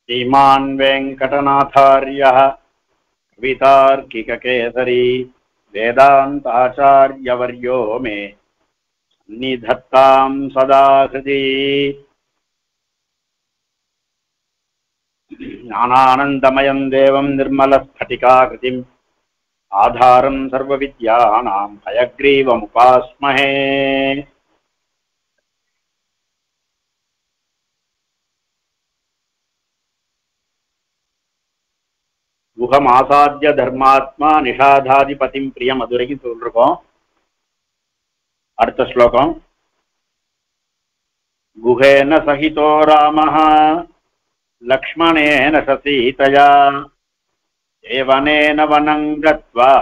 श्रीमान् वेङ्कटनाथार्यः कवितार्किककेसरी वेदान्ताचार्यवर्यो मे सन्निधत्तां सदा हृदि। ज्ञानानन्दमयं देवं निर्मलस्फटिकाकृतिम् आधारं सर्वविद्यानां हयग्रीवमुपास्महे। गुहमासाद्य धर्मात्मा निषाधाधिपतिं प्रियम् அது வரைக்கும் சொல்லிருக்கோம். அடுத்த ஸ்லோகம். गुहेन सहितो रामः लक्ष्मणेन स सीतया एवनेन वनं गत्वा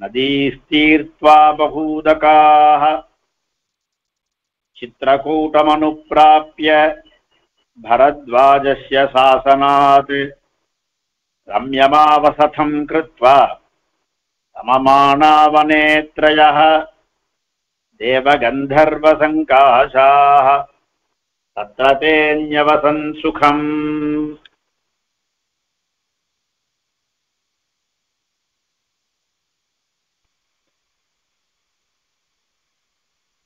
नदीस्तीर्त्वा बहूदकाः चित्रकूटमनुप्राप्य भरद्वाजस्य शासनात् रम्यमावसथं कृत्वा सममानावने त्रयः देवगन्धर्वसङ्काशाः तत्र ते न्यवसन् सुखम्।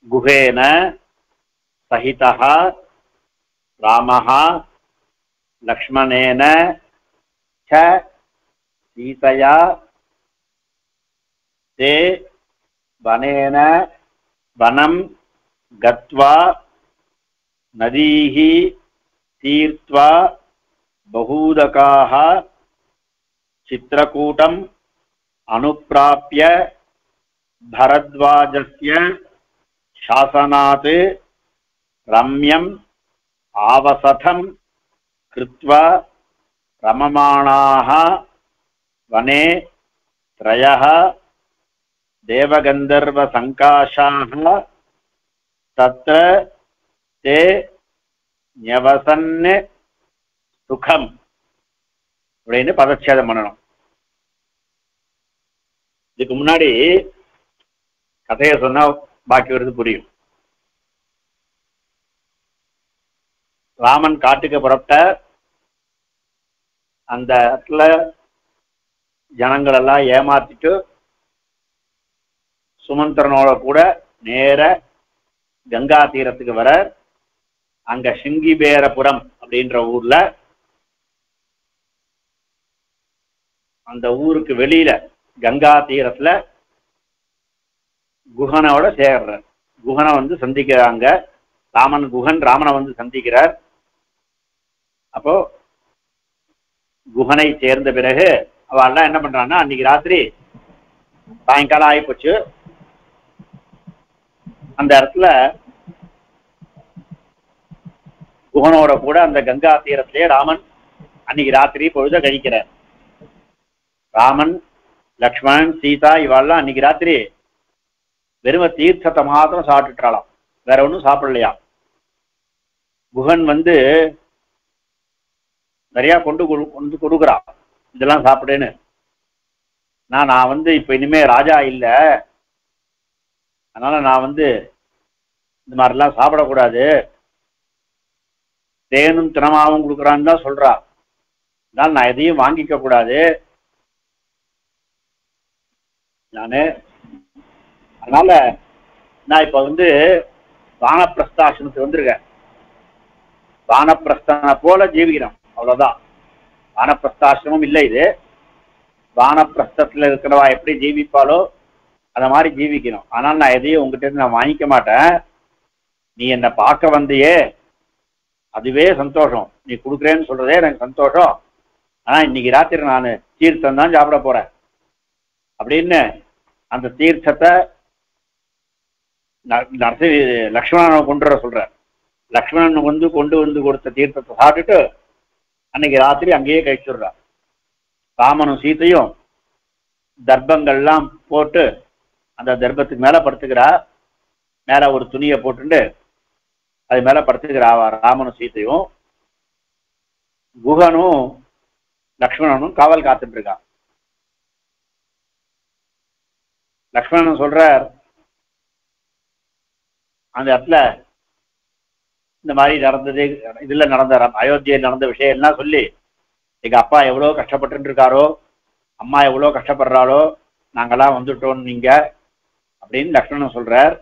गुहेन सहितः रामः लक्ष्मणेन च सीतया ते वनेन वनं गत्वा नदीः तीर्त्वा बहूदकाः चित्रकूटम् अनुप्राप्य भरद्वाजस्य शासनात् रम्यम् आवसथं कृत्वा रममाणाः वने त्रयः देवगन्धर्वसङ्काशाः तत्र ते न्यवसन् सुखम् அப்படின்னு பதச்சேதம் பண்ணணும். இதுக்கு முன்னாடி கதையை சொன்னா பாக்கி வருது புரியும். ராமன் காட்டுக்கு புறப்பட்ட அந்த இடத்துல ஜனங்களெல்லாம் ஏமாத்திட்டு சுமந்திரனோட கூட நேர கங்கா தீரத்துக்கு வர, அங்க சிங்கிபேரபுரம் அப்படின்ற ஊர்ல, அந்த ஊருக்கு வெளியில கங்கா தீரத்துல குஹனோட சேர்ற. குஹனை வந்து சந்திக்கிறாங்க. குஹன் ராமனை வந்து சந்திக்கிறார். அப்போ குஹனை சேர்ந்த பிறகு அவெல்லாம் என்ன பண்றான்னா, அன்னைக்கு ராத்திரி சாயங்காலம் ஆயிப்போச்சு. அந்த இடத்துல குஹனோட கூட அந்த கங்கா தீரத்திலே ராமன் அன்னைக்கு ராத்திரி பொழுத கழிக்கிறார். ராமன், லக்ஷ்மணன், சீதா இவாள்லாம் அன்னைக்கு ராத்திரி வெறும தீர்த்தத்தை மாத்திரம் சாப்பிட்டுட்டாளாம், வேற ஒன்றும் சாப்பிடலையா. குஹன் வந்து நிறைய கொண்டு கொடுக்குறான், இதெல்லாம் சாப்பிடுன்னு. நான் வந்து இப்ப இனிமே ராஜா இல்லை, அதனால நான் வந்து இந்த மாதிரிலாம் சாப்பிடக்கூடாது, தேனும் தினமாவும் கொடுக்குறான்னு தான் சொல்றா. அதனால நான் எதையும் வாங்கிக்க கூடாது நானு. அதனால நான் இப்ப வந்து வானப்பிரஸ்தாசிரமத்துக்கு வந்திருக்கேன். வானப்பிரஸ்தனை போல ஜீவிக்கிறோம், அவ்வளவுதான். வானப்பிரஸ்தாசிரமம் இல்லை இது. வானப்பிரஸ்தத்துல இருக்கிறவா எப்படி ஜீவிப்பாலோ அத மாதிரி ஜீவிக்கணும். ஆனால் நான் எதையும் உங்ககிட்ட நான் வாங்கிக்க மாட்டேன். நீ என்னை பார்க்க வந்தியே, அதுவே சந்தோஷம். நீ கொடுக்குறேன்னு சொல்றதே எனக்கு சந்தோஷம். ஆனா இன்னைக்கு ராத்திரி நான் தீர்த்தம் தான் சாப்பிட போறேன் அப்படின்னு அந்த தீர்த்தத்தை லக்ஷ்மணனை கொண்டு வர சொல்ற. லக்ஷ்மணன் வந்து கொண்டு வந்து கொடுத்த தீர்த்தத்தை சாப்பிட்டுட்டு அன்னைக்கு ராத்திரி அங்கேயே கழிச்சுடுறா. ராமனும் சீத்தையும் தர்ப்பங்கள்லாம் போட்டு அந்த தர்ப்பத்துக்கு மேல படுத்துக்கிறா. மேல ஒரு துணியை போட்டுட்டு அது மேல படுத்துக்கிறா ராமனும் சீத்தையும். குஹனும் லக்ஷ்மணனும் காவல் காத்துட்டு இருக்கான். லக்ஷ்மணன் சொல்றார், அந்த இடத்துல இந்த மாதிரி நடந்தது, இதுல நடந்த அயோத்தியில் நடந்த விஷயம் எல்லாம் சொல்லி, எங்க அப்பா எவ்வளவு கஷ்டப்பட்டு இருக்காரோ, அம்மா எவ்வளவு கஷ்டப்படுறாளோ, நாங்கெல்லாம் வந்துட்டோம் நீங்க அப்படின்னு லக்ஷ்மணன் சொல்றார்.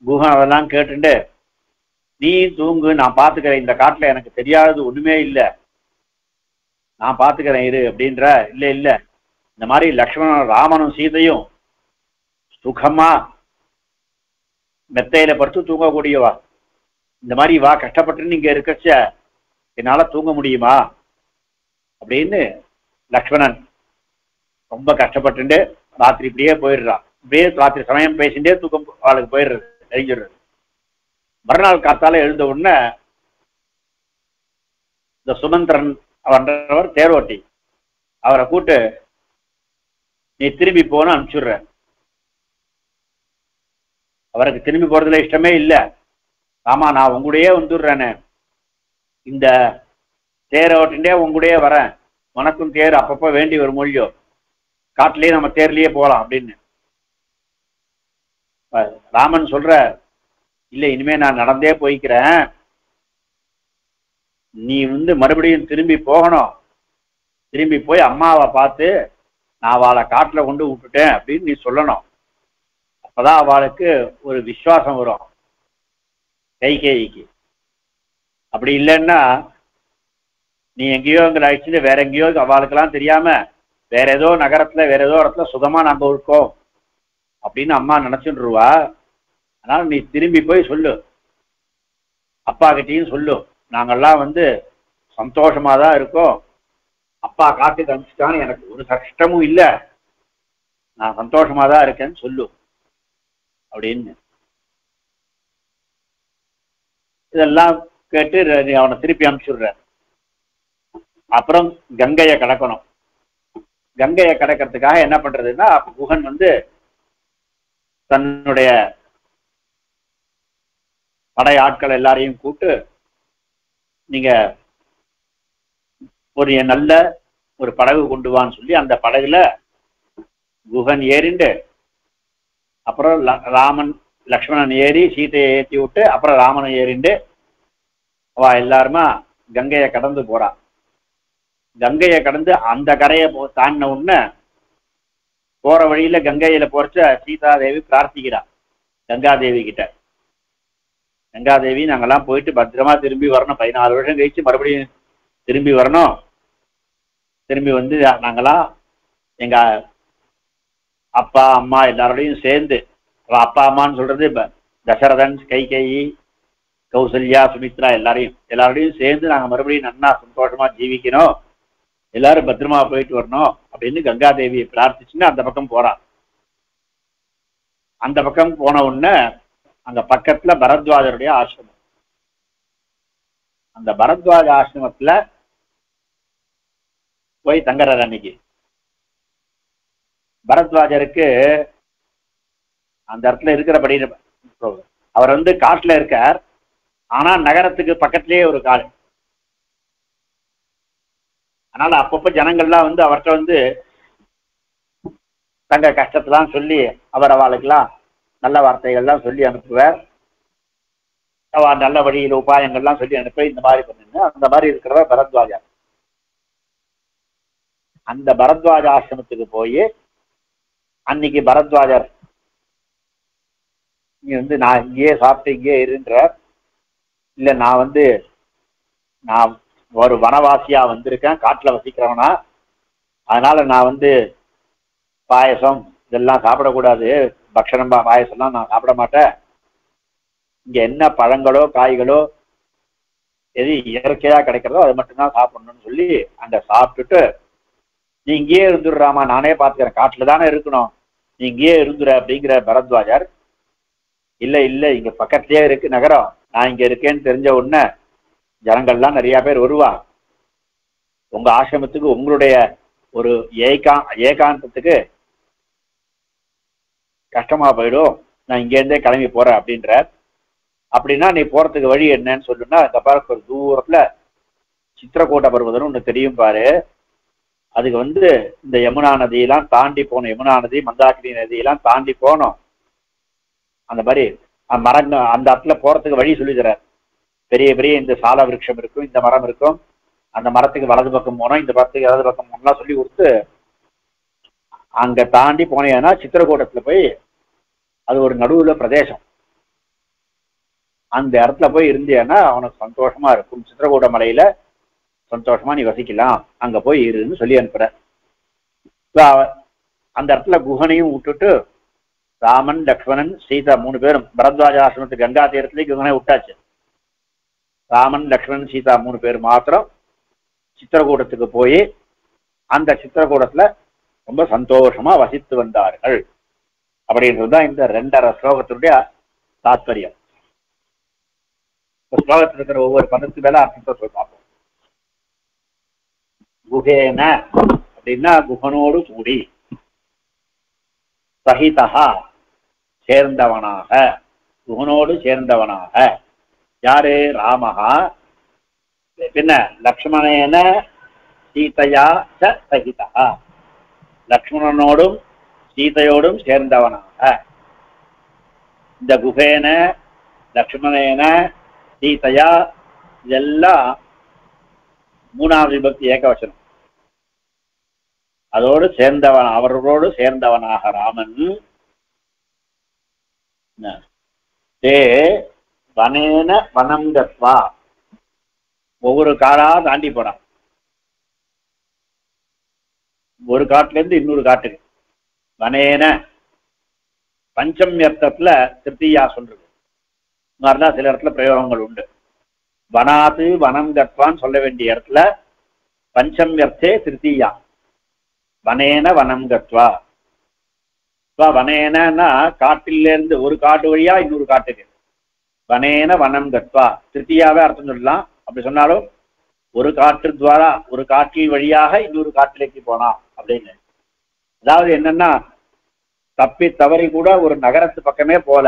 குஹன் அதெல்லாம் கேட்டுட்டு, நீ தூங்கு, நான் பாத்துக்கிறேன், இந்த காட்டுல எனக்கு தெரியாதது ஒண்ணுமே இல்லை, நான் பாத்துக்கிறேன் இரு அப்படின்ற. இல்ல இல்ல, இந்த மாதிரி லக்ஷ்மணன் ராமனும் சீதையும் சுகமா மெத்தையில படுத்து தூங்கக்கூடியவா, இந்த மாதிரி வா கஷ்டப்பட்டு நீங்க இருக்கச்ச என்னால தூங்க முடியுமா அப்படின்னு லக்ஷ்மணன் ரொம்ப கஷ்டப்பட்டு ராத்திரி இப்படியே போயிடுறான். இப்படியே ராத்திரி சமயம் பேசிட்டே தூக்கம் அவளுக்கு போயிடுறது, தெரிஞ்சிடுறது. மறுநாள் காத்தால எழுந்த உடனே இந்த சுமந்திரன் அவன்றவர் தேரோட்டி, அவரை கூட்டு நீ திரும்பி போன்னு அனுப்பிச்சுடுற. அவருக்கு திரும்பி போறதுல இஷ்டமே இல்லை. ஆமா, நான் உங்களுடைய வந்துடுறேன்னு, இந்த தேரோட்டின்டே உங்களுடைய வரேன், உனக்கும் தேர் அப்பப்போ வேண்டி ஒரு மொழியோ, காட்டிலேயே நம்ம தேர்லயே போகலாம் அப்படின்னு. ராமன் சொல்ற, இல்லை இனிமே நான் நடந்தே போய்க்கிறேன், நீ மறுபடியும் திரும்பி போகணும், திரும்பி போய் அம்மாவை பார்த்து நான் அவளை காட்டுல கொண்டு விட்டுட்டேன் அப்படின்னு நீ சொல்லணும். அப்பதான் அவளுக்கு ஒரு விசுவாசம் வரும் கைகேயிக்கு. அப்படி இல்லைன்னா நீ எங்கேயோ எங்களை அழிச்சுட்டு வேற எங்கேயோ அவளுக்கெல்லாம் தெரியாம வேற ஏதோ நகரத்துல வேற ஏதோ இடத்துல சுகமா நாங்க இருக்கோம் அப்படின்னு அம்மா நினைச்சுருவா. அதனால நீ திரும்பி போய் சொல்லு, அப்பா கிட்டையும் சொல்லு, நாங்கெல்லாம் சந்தோஷமா தான் இருக்கோம், அப்பா காட்டுக்கு அனுப்பிச்சிட்டான்னு எனக்கு ஒரு கஷ்டமும் இல்லை, நான் சந்தோஷமா தான் இருக்கேன்னு சொல்லு அப்படின்னு. இதெல்லாம் கேட்டு அவனை திருப்பி அனுப்பிச்சுடுற. அப்புறம் கங்கையை கடக்கணும். கங்கையை கடக்கிறதுக்காக என்ன பண்றதுன்னா, குஹன் தன்னுடைய படை ஆட்கள் எல்லாரையும் கூட்டு, நீங்க ஒரு நல்ல ஒரு படகு கொண்டு வான்னு சொல்லி அந்த படகுல குஹன் ஏறிண்டு, அப்புறம் ராமன் லக்ஷ்மணன் ஏறி சீதையை ஏற்றி விட்டு, அப்புறம் ராமனை ஏறிண்டு அவ எல்லாருமா கங்கையை கடந்து போறா. கங்கையை கடந்து அந்த கரையை தாண்டின உடனே போற வழியில கங்கையில போறச்ச சீதாதேவி பிரார்த்திக்கிறா கங்காதேவி கிட்ட, கங்காதேவி நாங்கெல்லாம் போயிட்டு பத்திரமா திரும்பி வரணும், 14 வருஷம் கழிச்சு மறுபடியும் திரும்பி வரணும், திரும்பி நாங்கெல்லாம் எங்க அப்பா அம்மா எல்லாரோடையும் சேர்ந்து, அப்பா அம்மான்னு சொல்றது தசரதன், கைகேயி, கௌசல்யா, சுமித்ரா எல்லாரோடையும் சேர்ந்து நாங்க மறுபடியும் நன்னா சந்தோஷமா ஜீவிக்கணும், எல்லாரும் பத்திரமா போயிட்டு வரணும் அப்படின்னு கங்காதேவியை பிரார்த்திச்சுன்னு அந்த பக்கம் போறான். அந்த பக்கம் போன உடனே அங்க பக்கத்துல பரத்வாஜருடைய ஆசிரமம். அந்த பரத்வாஜ ஆசிரமத்துல போய் தங்குறார். அன்னைக்கு பரத்வாஜருக்கு அந்த இடத்துல இருக்கிறபடி அவர் காட்டுல இருக்கார், ஆனா நகரத்துக்கு பக்கத்திலேயே ஒரு காடு. அதனால அப்பப்ப ஜனங்கள்லாம் அவர்கிட்ட தங்க கஷ்டத்தெல்லாம் சொல்லி அவர் அவளுக்கெல்லாம் நல்ல வார்த்தைகள்லாம் சொல்லி அனுப்புவார். அவ நல்ல வழியில் உபாயங்கள்லாம் சொல்லி அனுப்ப இந்த மாதிரி பண்ணுங்க. அந்த மாதிரி இருக்கிறத பரத்வாஜா. அந்த பரத்வாஜ ஆசிரமத்துக்கு போய் அன்னைக்கு பரத்வாஜர் நீ நான் இங்கேயே சாப்பிட்டு இங்கேயே இருன்றார். இல்ல நான் ஒரு வனவாசியா வந்திருக்கேன், காட்டுல வசிக்கிறவனா, அதனால நான் பாயசம் இதெல்லாம் சாப்பிடக்கூடாது, பக்ஷணம் பாயசம்லாம் நான் சாப்பிட மாட்டேன், இங்க என்ன பழங்களோ காய்களோ எது இயற்கையா கிடைக்கிறதோ அது மட்டும்தான் சாப்பிடணும்னு சொல்லி அங்க சாப்பிட்டுட்டு, நீ இங்கேயே இருந்துடுறாமா, நானே பார்த்துக்கிறேன், காட்டுல தானே இருக்கணும், நீ இங்கேயே இருந்துற அப்படிங்கிற பரத்வாஜர். இல்ல இல்ல, இங்க பக்கத்துலயே இருக்கு நகரம், நான் இங்க இருக்கேன்னு தெரிஞ்ச உடனே ஜனங்கள்லாம் நிறைய பேர் வருவா, உங்க ஆசிரமத்துக்கு உங்களுடைய ஒரு ஏகாந்தத்துக்கு கஷ்டமா போயிடும், நான் இங்க இருந்தே கிளம்பி போறேன் அப்படின்ற. அப்படின்னா நீ போறதுக்கு வழி என்னன்னு சொல்லுன்னா, இந்த பார்க்க ஒரு தூரத்துல சித்திரக்கூட்ட பர்வதம்னு ஒண்ணு தெரியும் பாரு, அதுக்கு இந்த யமுனா நதியெல்லாம் தாண்டி போகணும், யமுனா நதி மந்தாக்கினி நதியெல்லாம் தாண்டி போகணும். அந்த மாதிரி மரங்க அந்த இடத்துல போறதுக்கு வழி சொல்லி தரார். பெரிய பெரிய இந்த சால விருட்சம் இருக்கும், இந்த மரம் இருக்கும், அந்த மரத்துக்கு வலது பக்கம் போனோம், இந்த மரத்துக்கு இடது பக்கம் போனோம்லாம் சொல்லி கொடுத்து அங்க தாண்டி போனேன்னா சித்திரக்கூடத்துல போய் அது ஒரு நடுவுல பிரதேசம், அந்த இடத்துல போய் இருந்தேன்னா அவனுக்கு சந்தோஷமா இருக்கும். சித்திரக்கூட மலையில சந்தோஷமா நீ வசிக்கலாம், அங்க போய் இருன்னு சொல்லி அனுப்புற. அந்த இடத்துல குஹனையும் விட்டுட்டு ராமன் லக்ஷ்மணன் சீதா 3 பேரும் பரத்வாஜ ஆசிரமத்துக்கு கங்கா தீரத்துலேயே குஹனை விட்டாச்சு. ராமன் லக்ஷ்மணன் சீதா 3 பேர் மாத்திரம் சித்திரக்கூடத்துக்கு போய் அந்த சித்திரக்கூடத்துல ரொம்ப சந்தோஷமா வசித்து வந்தார்கள். அப்படின்றதுதான் இந்த 2.5 ஸ்லோகத்தினுடைய தாத்பரியம். ஸ்லோகத்தில் இருக்கிற ஒவ்வொரு பதத்துக்கு மேல அர்த்தத்தை சொல்லி பார்ப்போம். குஹேன அப்படின்னா குஹனோடு கூடி, சகிதா சேர்ந்தவனாக, குஹனோடு சேர்ந்தவனாக. யாரு? ராமஹா. பின்ன லக்ஷ்மணேன சீதையா ச சகிதா, லக்ஷ்மணனோடும் சீதையோடும் சேர்ந்தவனாக. இந்த குஹேன லக்ஷ்மணேன சீதையா இதெல்லாம் 3வது விபக்தி ஏகவசனம். அதோடு சேர்ந்தவன், அவர்களோடு சேர்ந்தவனாக ராமன். தே வனேன வனம் கத்வா, ஒவ்வொரு காடா தாண்டி போறான், ஒரு காட்டுல இருந்து இன்னொரு காட்டுக்கு. வனேன பஞ்சம்யர்த்தத்துல திருப்தியா சொல்றது மாதிரிதான் சில இடத்துல பிரயோகங்கள் உண்டு. வனாத்து வனம் கத்வான்னு சொல்ல வேண்டிய இடத்துல பஞ்சம்யர்த்தே திருப்தியா வனேன வனம் கத்வா. வனேனா காட்டிலிருந்து ஒரு காட்டு வழியா இன்னொரு காட்டுக்கு, வனேன வனம் கத்வா திருப்தியாவே அர்த்தம் சொல்லலாம். அப்படி சொன்னாலும் ஒரு காற்று துவாரா, ஒரு காற்றில் வழியாக இன்னொரு காட்டிലേക്ക് போனா அப்படின்னு. அதாவது என்னன்னா, தப்பி தவறி கூட ஒரு நகரத்து பக்கமே போல,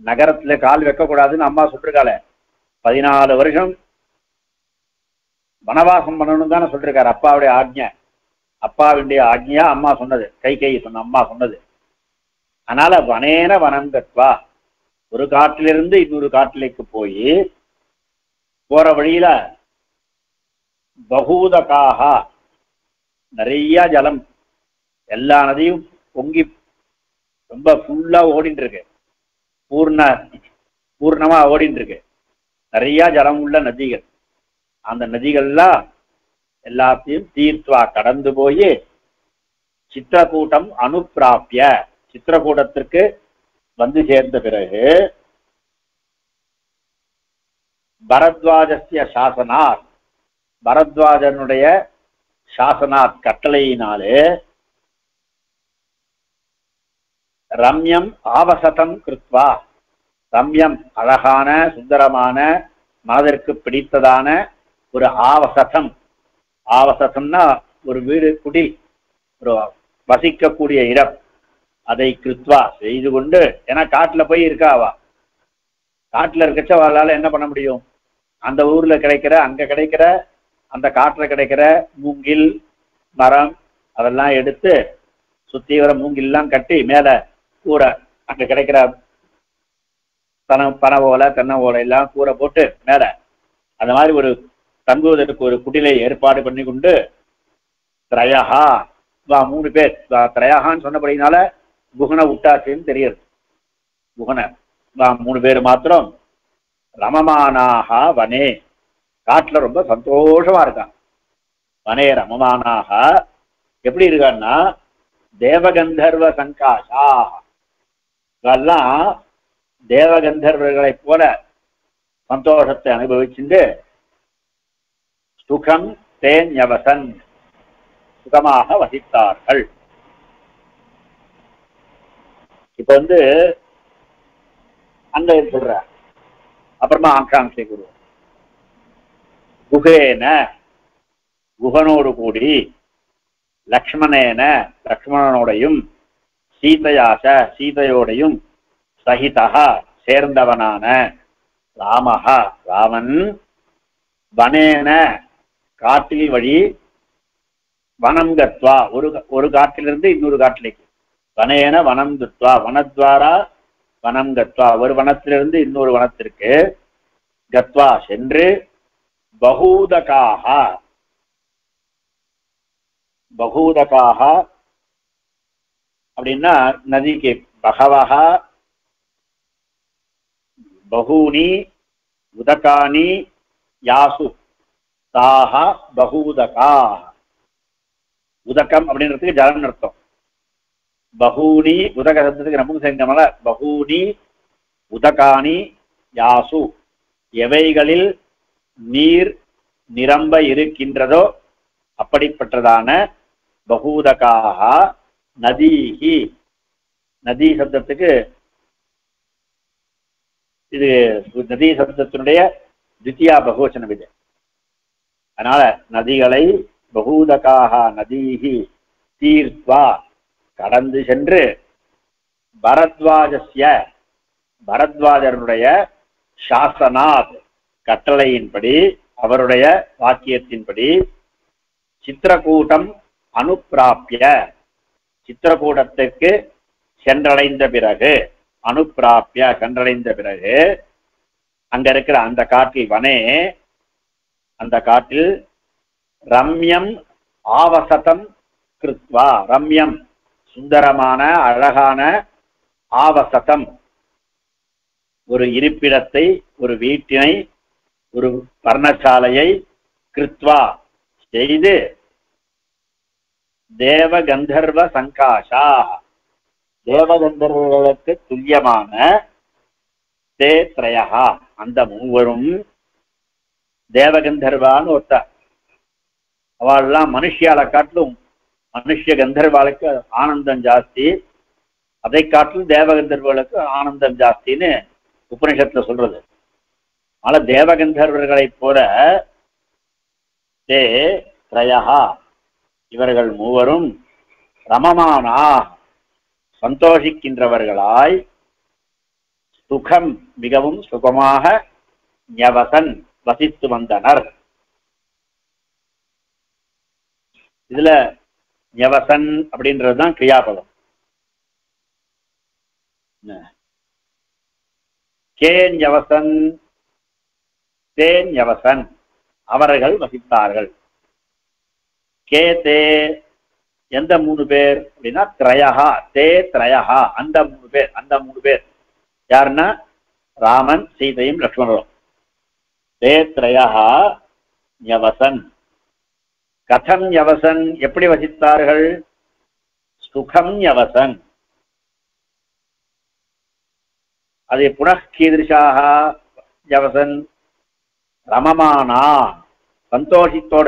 நகரத்துல கால் வைக்கக்கூடாதுன்னு அம்மா சொல்லிருக்காளே, 14 வருஷம் வனவாசம் பண்ணணும் தானே சொல்லிருக்காரு. அப்பாவுடைய ஆக்ஞை, அப்பாவுடைய ஆக்ஞையா அம்மா சொன்னது, கை சொன்ன அம்மா சொன்னது. அதனால வனேன வனம் கத்வா, ஒரு காட்டிலிருந்து இன்னொரு காட்டிലേക്ക് போய், போற வழியில பகூதகாக நிறைய ஜலம், எல்லா நதியும் பொங்கி ரொம்ப ஃபுல்லா ஓடிட்டு இருக்கு, பூர்ணமா ஓடிட்டு இருக்கு. நிறைய ஜலம் உள்ள நதிகள், அந்த நதிகள்லாம் எல்லாத்தையும் தீர்த்வா கடந்து போய் சித்திரக்கூட்டம் அனுப்பிராப்பிய, சித்திரக்கூடத்திற்கு வந்து சேர்ந்த பிறகு பரத்வாஜஸ்ய சாசனாத், பரத்வாஜனுடைய சாசனாத் கட்டளையினாலே ரம்யம் ஆவசதம் கிருத்வா, ரம்யம் அழகான சுந்தரமான மனதிற்கு பிடித்ததான ஒரு ஆவசதம், ஆவசதம்னா ஒரு வீடு, குடில், ஒரு வசிக்கக்கூடிய இடம், அதை கிருத்வா செய்து கொண்டு. ஏன்னா காட்டுல போய் இருக்காவா, காட்டுல இருக்கச்ச அவளால என்ன பண்ண முடியும், அந்த ஊர்ல கிடைக்கிற, அங்க கிடைக்கிற, அந்த காட்டுல கிடைக்கிற மூங்கில் மரம் அதெல்லாம் எடுத்து சுத்தி வர மூங்கில்லாம் கட்டி மேல கூரை, அங்க கிடைக்கிற பனை ஓலை தென்னை ஓலை எல்லாம் கூரை போட்டு மேல அந்த மாதிரி ஒரு தங்குவதற்கு ஒரு குடிலை ஏற்பாடு பண்ணி கொண்டு, திரயஹா 3 பேர், திரயஹான்னு சொன்னபடினால குஹனை விட்டாச்சுன்னு தெரியுது. குஹனை 3 பேர் மாத்திரம் ரமமானாக வனே, காட்டுல ரொம்ப சந்தோஷமா இருக்கான். வனே ரமமானாக எப்படி இருக்கான்னா, தேவகந்தர்வ சங்காஷா, இதெல்லாம் தேவகந்தர்வர்களை போல சந்தோஷத்தை அனுபவிச்சுட்டு சுகம் தேன்யவசன், சுகமாக வசித்தார்கள். இப்ப அங்க சொல்ற, அப்புறமா ஆங்காங்கை குரு குஹேன, குஹனோடு கூடி, லக்ஷ்மணேன லக்ஷ்மணனோடையும், சீதையாச சீதையோடையும், சகிதா சேர்ந்தவனான, ராமஹா ராமன், வனேன காட்டில் வழி, வனம் கத்வா ஒரு காட்டிலிருந்து இன்னொரு காட்டிലേക്ക്, வனேன வனம் கத்வா வனத்வாரா வனம் கத்வா, ஒரு வனத்திலிருந்து இன்னொரு வனத்திற்கு, கத்வா சென்று பகூதகாக பகூதகாக அப்படின்னா நதிக்கு பகவஹ பகூனி உதகானி யாசு தாஹ பகூதகா. உதகம் அப்படின்றதுக்கு ஜலம் அர்த்தம். பகூனி உதக சப்தத்துக்கு நமக்கு செஞ்சமல பகூனி உதகானி யாசு எவைகளில் நீர் நிரம்ப இருக்கின்றதோ அப்படிப்பட்டதான பகூதகாக நதீஹி. நதி சப்தத்துக்கு இது நதி சப்தத்தினுடைய தித்தியா பகுவச்சனம் இது. அதனால நதிகளை பகூதகாக நதீஹி தீர்த்வா கடந்து சென்று பரத்வாஜஸ்ய பரத்வாஜருடைய சாசனாத் கட்டளையின்படி அவருடைய வாக்கியத்தின்படி சித்திரக்கூட்டம் அனுப்பிராப்பிய சித்திரக்கூடத்திற்கு சென்றடைந்த பிறகு அனுப்பிராப்பிய சென்றடைந்த பிறகு அங்க இருக்கிற அந்த காட்டில் வனே அந்த காட்டில் ரம்யம் ஆவசதம் கிருத்வா ரம்யம் சுந்தரமான அழகான ஆவசதம் ஒரு இருப்பிடத்தை ஒரு வீட்டினை ஒரு பர்ணசாலையை கிருத்வா செய்து தேவ கந்தர்வ சங்காஷா தேவகந்தர்வர்களுக்கு துல்லியமான தே த்ரயா அந்த மூவரும் தேவகந்தர்வான்னு ஒருத்தர் அவள்லாம் மனுஷியால காட்டிலும் மனுஷ கந்தர்வாளுக்கு ஆனந்தம் ஜாஸ்தி அதை காட்டிலும் தேவகந்தர்வர்களுக்கு ஆனந்தம் ஜாஸ்தின்னு உபனிஷத்துல சொல்றது. அதனால தேவகந்தர்வர்களைப் போல தே த்ரயா இவர்கள் மூவரும் ரமமானா சந்தோஷிக்கின்றவர்களாய் சுகம் மிகவும் சுகமாக ஞவசன் வசித்து வந்தனர். இதுல ஞவசன் அப்படின்றதுதான் கிரியாபதம். கேன் யவசன் தேன் யவசன் அவர்கள் வசித்தார்கள். கே தே எந்த மூணு பேர் அப்படின்னா திரயஹா தே திரயஹா அந்த மூணு பேர் யாருன்னா ராமன் சீதையும் லக்ஷ்மணரும். தே திரயஹா யவசன் கதம் யவசன் எப்படி வசித்தார்கள் சுகம் யவசன் அது புனః கீதிருஷாக யவசன் ரமமானா சந்தோஷத்தோட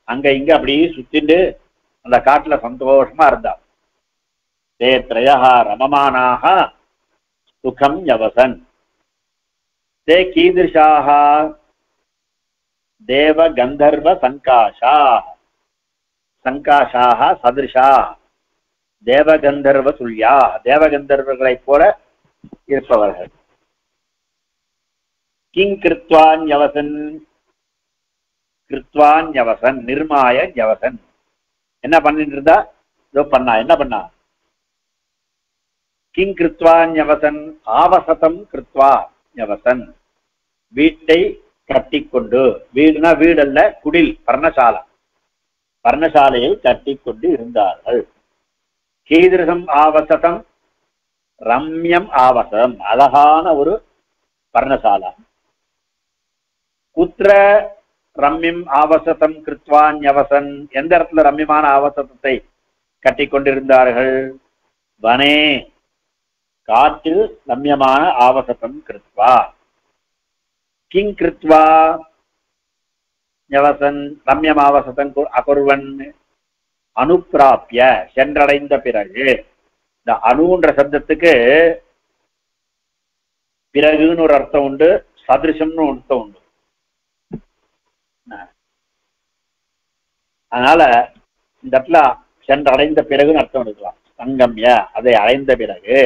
அங்க இங்க அப்படியே சுத்திண்டு அந்த காட்டுல சந்தோஷமா இருந்தா. தே த்ரயஹா ரமமானாக சுகம் யவசன் தே கீதிருஷாக தேவ கந்தர்வ சங்காஷா சங்காஷாக சதிருஷா தேவகந்தர்வ துல்யா தேவகந்தர்வர்களைப் போல இருப்பவர்கள். கிங் கிருத்வான் யவசன் கிருத்வான் யவசன் நிர்மாய யவசன் என்ன பண்ணிட்டு இருந்தா இதோ பண்ணா என்ன பண்ணா கிங் கிருத்வான் யவசன் ஆவசதம் கிருத்வா யவசன் வீட்டை கட்டிக்கொண்டு வீடுனா வீடல்ல குடில் பர்ணசாலா பர்ணசாலையை கட்டிக்கொண்டு இருந்தார்கள். கீதிருஷம் ஆவசதம் ரம்யம் ஆவசம் அழகான ஒரு பர்ணசாலா. குத்ர ரம்யம் ஆவசதம் கிருத்வான் யவசன் எந்த இடத்துல ரம்யமான ஆவசதத்தை கட்டி கொண்டிருந்தார்கள் வனே காற்றில் ரம்யமான ஆவசதம் கிருத்வா. கிங் கிருத்வா யவசன் ரம்யம் ஆவசதம் அகுர்வன் அனுப்பிராப்பிய சென்றடைந்த பிறகு இந்த அணுன்ற சப்தத்துக்கு பிறகுன்னு ஒரு அர்த்தம் உண்டு சதிருஷம்னு ஒரு அர்த்தம் உண்டு. அதனால இந்த இடத்துல சென்றடைந்த பிறகுன்னு அர்த்தம் எடுக்கலாம். சங்கம்ய அதை அடைந்த பிறகு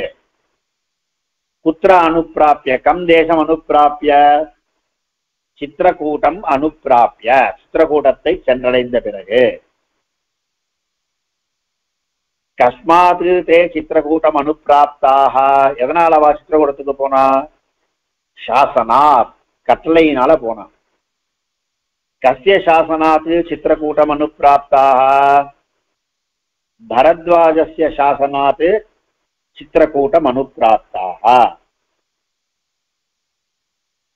குத்ர அனுப்பிராப்பிய கம் தேசம் அனுப்பிராப்பிய சித்திரக்கூட்டம் அனுப்பிராப்பிய சித்திரக்கூட்டத்தை சென்றடைந்த பிறகு கஸ்மாத் தே சித்திரக்கூட்டம் அனுப்பிராப்தாக எதனால அவ சித்திரக்கூடத்துக்கு போனா சாசனாத் கட்டளையினால போனான். கஸ்ய சாசனாத் சித்திரக்கூட்டம் அனுப்பிராப்தாக, பரத்வாஜஸ்ய சாசனாத் சித்திரக்கூட்டம் அனுப்பிராப்தாக.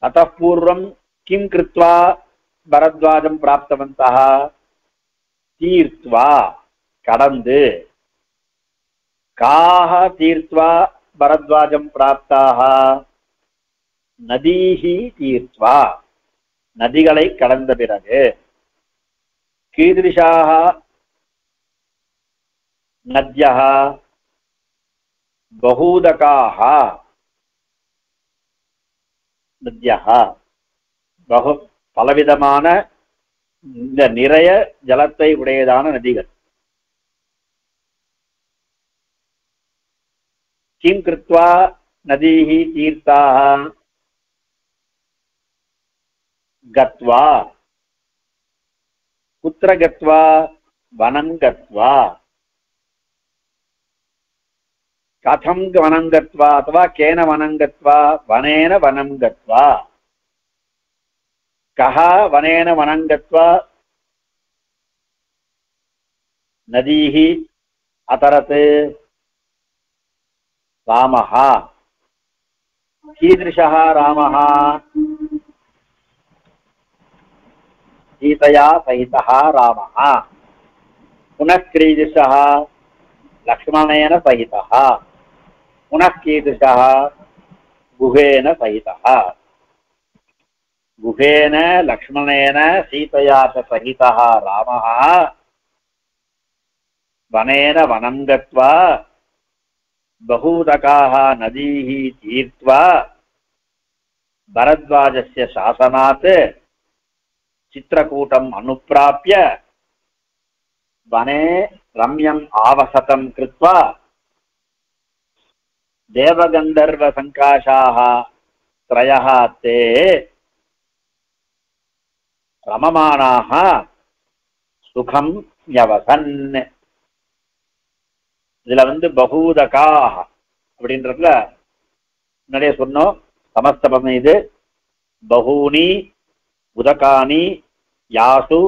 अतः पूर्वं किं कृत्वा भरद्वाजं प्राप्तवन्तः? तीर्त्वा கடந்து. काः तीर्त्वा भरद्वाजं प्राप्ताः? नदीः तीर्त्वा நதிகளை கடந்த பிறகு. कीदृशाः नद्यः? बहूदकाः नद्यः, பகு பலவிதமான இந்த நிறைய ஜலத்தை உடையதான நதிகள். किं कृत्वा नदीः तीर्थाः? गत्वा. कुत्र गत्वा? वनं गत्वा. कथं वनं गत्वा अथवा केन वनं गत्वा? वनेन वनं गत्वा. कः वनेन वनं गत्वा नदीः अतरत्? रामः. कीदृशः रामः? सीतया सहितः रामः. पुनः कीदृशः? लक्ष्मणेन सहितः. पुनः कीदृशः? गुहेन सहितः. गुहेन लक्ष्मणेन सीतया च सहितः रामः वनेन वनं गत्वा बहूदकाः नदीः तीर्त्वा भरद्वाजस्य शासनात् चित्रकूटम् अनुप्राप्य वने रम्यम् आवसतं कृत्वा देवगन्धर्वसङ्काशाः त्रयः ते रममाणाः सुखं न्यवसन्. இதுல பகூதகாः அப்படின்றதுல முன்னாடியே சொன்னோம். சமஸ்தபம் இது. பகூனி உதகானி யாசு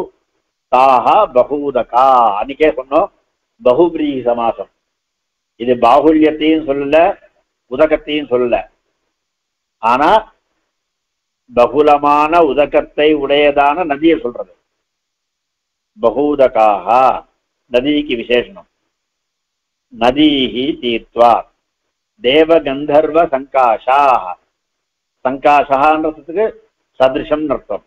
தாஹ பகூதகா அன்னைக்கே சொன்னோம். பகுபிரீஹி சமாசம். இது பாகுல்யத்தையும் சொல்லல, உதகத்தையும் சொல்லல. ஆனா பகுலமான உதகத்தை உடையதான நதியை சொல்றது. பகூதகாக நதிக்கு விசேஷனம். நதீஹி தீர்த்வா தேவகந்தர்வ சங்காஷாः. சங்காஷன்றதுக்கு சதிருஷம் அர்த்தம்.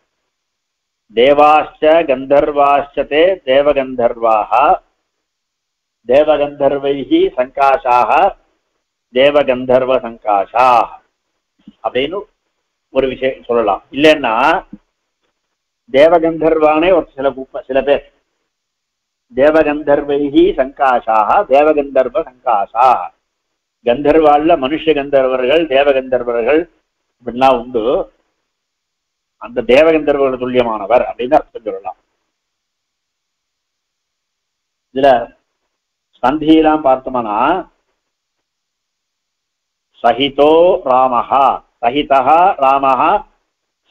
தேவாश्च गन्धर्वाश्च ते देवगन्धर्वाः देवगन्धर्वैः சங்காஷாः தேவகந்தர்வசங்காஷாः அப்படின்னு ஒரு விஷயம் சொல்லலாம். இல்லைன்னா தேவகந்தர்வானே ஒரு சில பேர் தேவகந்தர்வைஹி சங்காஷாः தேவகந்தர்வ சங்காஷாः. கந்தர்வாள்ல மனுஷ கந்தர்வர்கள் தேவகந்தர்வர்கள் இப்படிலாம் உண்டு. அந்த தேவகந்தர்வர்கள் துல்லியமானவர் அப்படின்னு அர்த்தம் சொல்லலாம். இதுல சந்தியெல்லாம் பார்த்தோம்னா சஹிதோ ராமஹா சஹிதா ராமஹா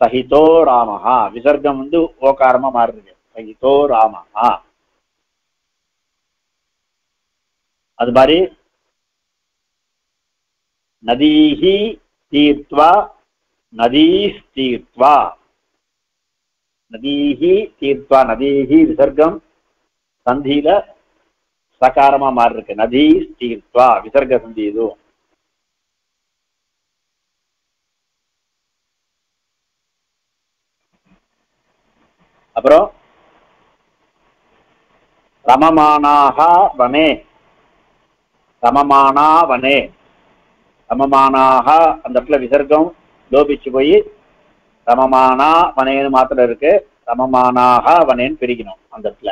சஹிதோ ராமஹா விசர்க்கம் ஓகாரமா மாறி இருக்கு. சஹிதோ ராமஹா. அது மாதிரி நதீஹி தீர்த்வா நதீஸ் தீர்த்வா நதீஹி தீர்த்வா நதீஹி விசர்க்கம் சந்தியில சகாரமா மாறி இருக்கு. நதீஸ் தீர்த்வா விசர்க சந்தி இதுவும். அப்புறம் ரமமானாக வனே ரமமானா வனே ரமமானாக அந்த இடத்துல விசர்க்கம் லோபிச்சு போய் ரமமானா வனேன்னு மாத்திரம் இருக்கு. ரமமானாக வனேன்னு பிரிக்கணும் அந்த இடத்துல.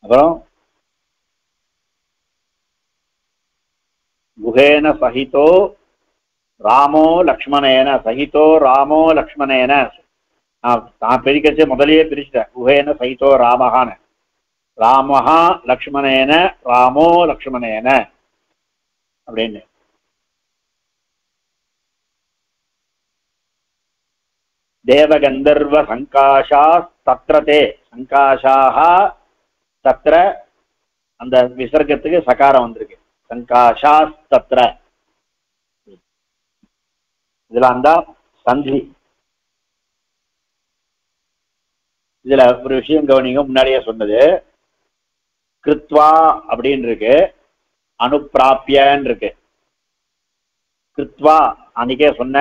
அப்புறம் குஹேன சஹிதோ ராமோ லக்ஷ்மணேன சஹிதோ ராமோ லக்ஷ்மணேன. நான் பிரிக்கச்சு முதலையே பிரிச்சுட்டேன். குஹேன சஹிதோ ராமஹான்னு. ராமஹா லக்ஷ்மணேன ராமோ லக்ஷ்மணேன. அப்படின்னு. தேவகந்தர்வ சங்காஷா தத்ரதே, சங்காஷாக தத்ர, அந்த விசர்க்கத்துக்கு சகாரம் வந்திருக்கு. சங்காஷா தத்ர, இதுல அந்த சந்தி. இதுல ஒரு விஷயம் கவனிங்க, முன்னாடியே சொன்னது கிருத்வா அப்படின்னு இருக்கு, அனுப்பிராப்பியன்னு இருக்கு. கிருத்வா அன்னைக்கே சொன்ன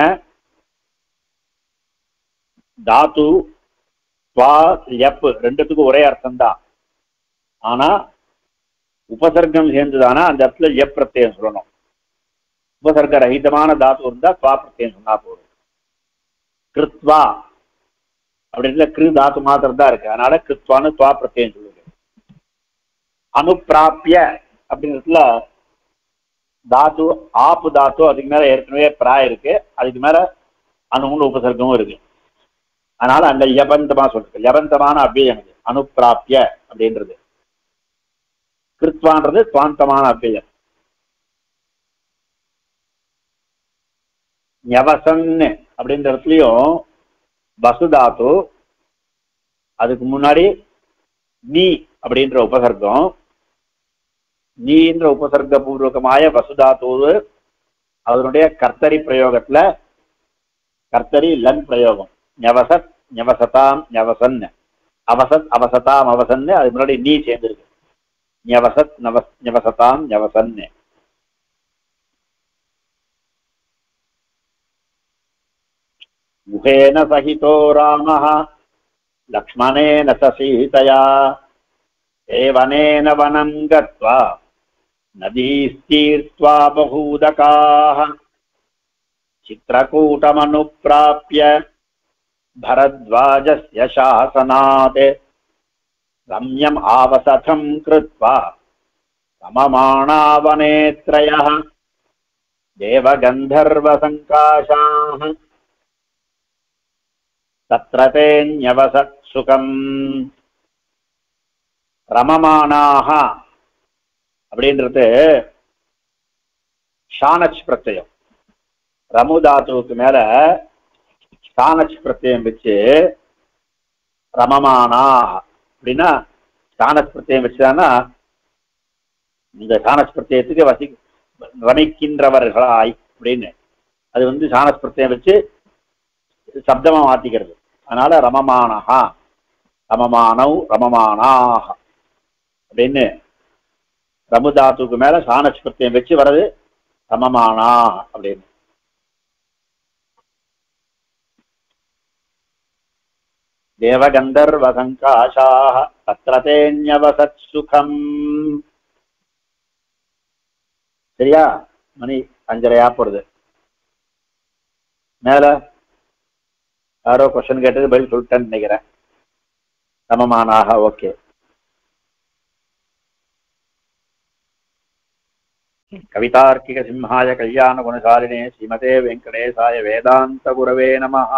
தாத்து துவா எப் ரெண்டுத்துக்கும் ஒரே அர்த்தம் தான். ஆனா உபசர்க்கம் சேர்ந்துதானா அந்த இடத்துல எப் பிரத்யம் சொல்லணும். உபசர்க்க ரஹிதமான தாத்து இருந்தா துவா பிரத்யம் சொன்னா போதும். கிருத்வா அப்படின்ற கிரு தாத்து மாத்திரம் தான் இருக்கு, அதனால கிருத்வான்னு துவா பிரத்யம் சொல்லுது. அனுப்பிராப்பிய அப்படின்றதுல தாத்து ஆப்பு தாத்து, அதுக்கு மேல ஏற்கனவே பிரா இருக்கு, அதுக்கு மேல அணுன்னு உபசர்க்கமும் இருக்கு. அதனால அங்க யபந்தமா சொல்றது, யபந்தமான அவ்வியம் இது அனுப்பிராப்பிய அப்படின்றது. கிருத்வான்றது துவாந்தமான அவ்வியம். யவசன் அப்படின்ற இடத்துலயும் வசுதாத்து, அதுக்கு முன்னாடி நீ அப்படின்ற உபசர்க்கம், நீன்ற உபசர்க்க பூர்வகமாய வசுதாத்து அதனுடைய கர்த்தரி பிரயோகத்துல கர்த்தரி லன் பிரயோகம். ஞவசத் ஞவசதாம் ஞவசன், அவசத் அவசதாம் அவசன், அது முன்னாடி நீ சேர்ந்திருக்கு. ஞவசத் ஞவசதாம் ஞவசன். முகேன சகிதோ ராமः லக்ஷ்மணேன ச சீதயா ஏவனேன வனம் கத்வா நதீஸ்தீர்த்வா பகூதகாः சித்ரகூட்டமனுப்ராப்ய பரத்வாஜஸ்ய சாசனாத் ரம்யம் ஆவசதம் கிருத்வா சமமாணாவனேத்ரயः தேவகந்தர்வசங்காஷாः தத்ரதேன்யவசத் சுகம். ரமமானாக அப்படின்றது ஷானச் பிரத்யம். ரமுதாத்துவுக்கு மேல ஷானச் பிரத்யம் வச்சு ரமமானா அப்படின்னா, ஷானச் பிரத்யம் வச்சுதானா இந்த ஷானச் பிரத்யத்துக்கு வணிக்கின்றவர்களாய் அப்படின்னு, அது ஷானச் பிரத்யம் வச்சு சப்தமா மாத்திக்கிறது. அதனால ரமமானஹா, ரமமானவ் ரமமானாக அப்படின்னு ரமுதாத்துக்கு மேல சானச் பிரத்யம் வச்சு வர்றது ரமமானா அப்படின்னு. தேவகந்தர்வ சங்காஷாः தத்ரதேன்யவசத் சுகம். சரியா? மணி 5:30 போறது. மேல யாரோ கொஸ்டின் கேட்டது பதில் சொல்லிட்டேன்னு நினைக்கிறேன். சமமானாக ஓகே. கவிதார்க்கிக சிம்ஹாய கல்யாண குணசாலினே ஸ்ரீமதே வெங்கடேசாய வேதாந்த குரவே நமஹ.